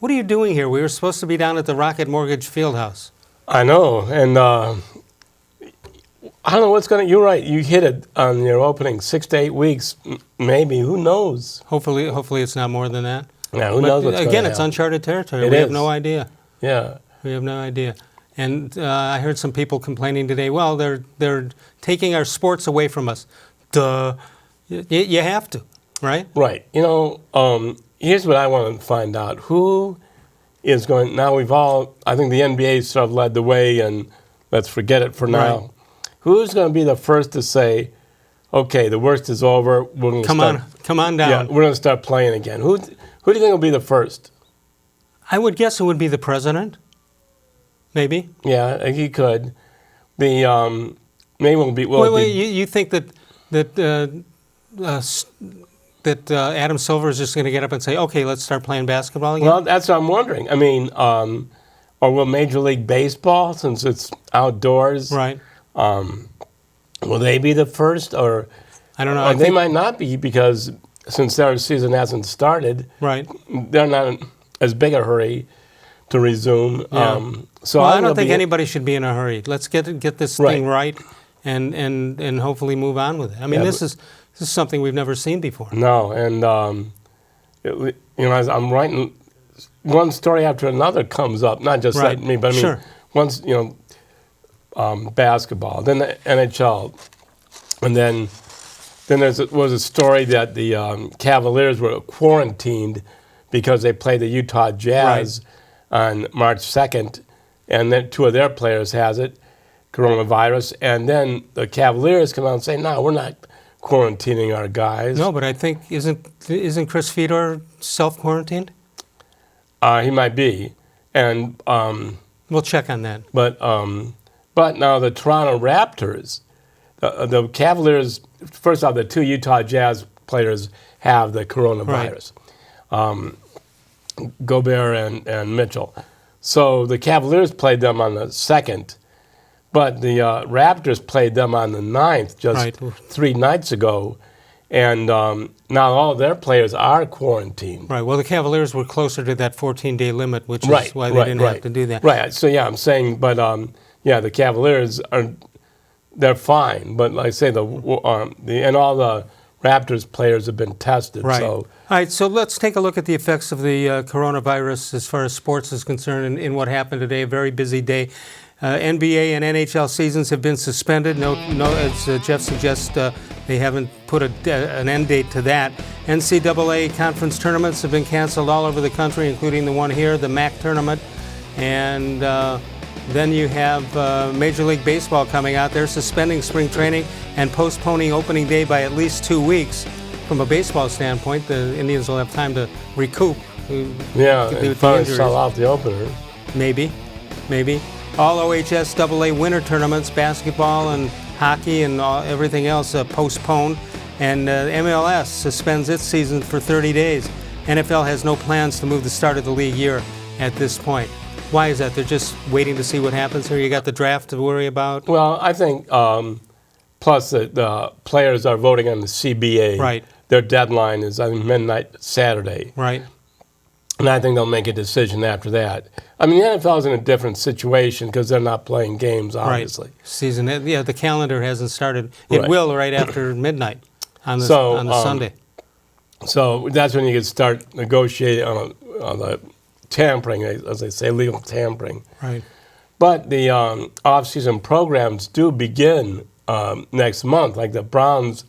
What are you doing here? We were supposed to be down at the Rocket Mortgage Fieldhouse. I know, and I don't know what's going to... You're right, you hit it on your opening, 6 to 8 weeks, maybe, who knows? Hopefully it's not more than that. Yeah, who knows what's going to happen. Again, it's uncharted territory. We have no idea. Yeah. We have no idea. And I heard some people complaining today, well, they're taking our sports away from us. Duh. You have to, right? Right. You know, here's what I want to find out. Who is going... Now we've all... I think the NBA sort of led the way, and let's forget it for now. Right. Who's going to be the first to say, okay, the worst is over, we're going to come on down. Yeah, we're going to start playing again. Who do you think will be the first? I would guess it would be the president. Maybe. Yeah, he could. The maybe will be. Wait. You think that Adam Silver is just going to get up and say, "Okay, let's start playing basketball again"? Well, that's what I'm wondering. I mean, or will Major League Baseball, since it's outdoors, right? Will they be the first, or I don't know. They might not be because since their season hasn't started, right? They're not in as big a hurry to resume. Yeah. So I don't think anybody should be in a hurry. Let's get this thing right, and hopefully move on with it. I mean, this is something we've never seen before. No, and as I'm writing, one story after another comes up. Not just like me, but I mean, once basketball, then the NHL, and then was a story that the Cavaliers were quarantined because they played the Utah Jazz on March 2nd, and then 2 of their players has it, coronavirus, and then the Cavaliers come out and say, no, we're not quarantining our guys. No, but I think, isn't Chris Fedor self-quarantined? He might be, and... we'll check on that. But now the Toronto Raptors, the Cavaliers, first off, the 2 Utah Jazz players have the coronavirus. Gobert and Mitchell. So the Cavaliers played them on the 2nd, but the Raptors played them on the 9th, just 3 nights ago. And now all their players are quarantined. Right. Well, the Cavaliers were closer to that 14-day limit, which is why they didn't have to do that. Right. So, yeah, I'm saying, but, the Cavaliers, they're fine. But like I say, and all the Raptors players have been tested. Right. So. All right, so let's take a look at the effects of the coronavirus as far as sports is concerned in what happened today. A very busy day. NBA and NHL seasons have been suspended. No, as Jeff suggests, they haven't put an end date to that. NCAA conference tournaments have been canceled all over the country, including the one here, the MAC tournament. And then you have Major League Baseball coming out. They're suspending spring training and postponing opening day by at least 2 weeks. From a baseball standpoint, the Indians will have time to recoup. Yeah, and probably sell out the opener. Maybe. All OHS-AA winter tournaments, basketball and hockey and everything else postponed. And MLS suspends its season for 30 days. NFL has no plans to move the start of the league year at this point. Why is that? They're just waiting to see what happens here? You got the draft to worry about? Well, I think plus the players are voting on the CBA. Right. Their deadline is, I think, midnight Saturday. Right. And I think they'll make a decision after that. I mean, the NFL is in a different situation because they're not playing games, obviously. Right. Season, the calendar hasn't started. It will right after midnight on the Sunday. So that's when you can start negotiating on the tampering, as they say, legal tampering. Right. But the off-season programs do begin next month. Like the Browns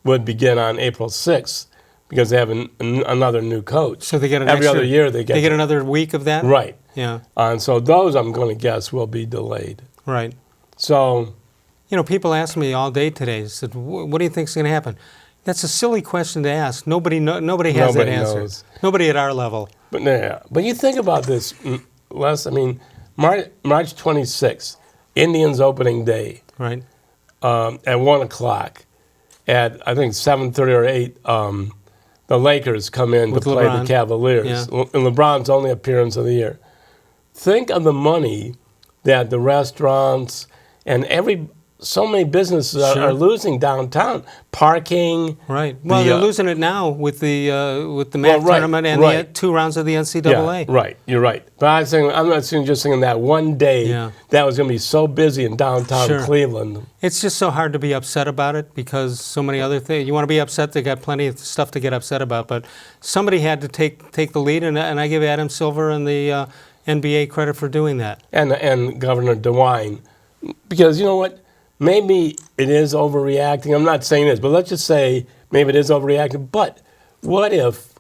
would begin on April 6th because they have another new coach. So they get every other year they get another week of that? Right. Yeah. And so those, I'm going to guess, will be delayed. Right. So... people ask me all day today, said, what do you think is going to happen? That's a silly question to ask. Nobody has that answer. Knows. Nobody at our level. But you think about this, Les. I mean, March 26th, Indians opening day. Right. At 1 o'clock. At, I think, 7:30 or 8, the Lakers come in to play the Cavaliers. Yeah. And LeBron's only appearance of the year. Think of the money that the restaurants and so many businesses are losing downtown. Parking. Right. Well, they're losing it now with the MAC tournament and the 2 rounds of the NCAA. Yeah, right. You're right. But I'm not just thinking that one day that was going to be so busy in downtown Cleveland. It's just so hard to be upset about it because so many other things. You want to be upset, they got plenty of stuff to get upset about. But somebody had to take the lead, and I give Adam Silver and the NBA credit for doing that. And Governor DeWine. Because you know what? Maybe it is overreacting. I'm not saying this, but let's just say maybe it is overreacting. But what if,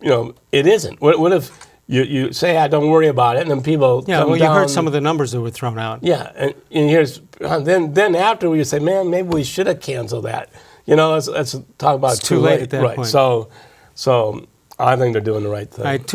it isn't? What if you say, don't worry about it, and then people come you down. heard some of the numbers that were thrown out. Yeah, and here's then after you say, man, maybe we should have canceled that. Let's talk about it's too late at that point. So I think they're doing the right thing.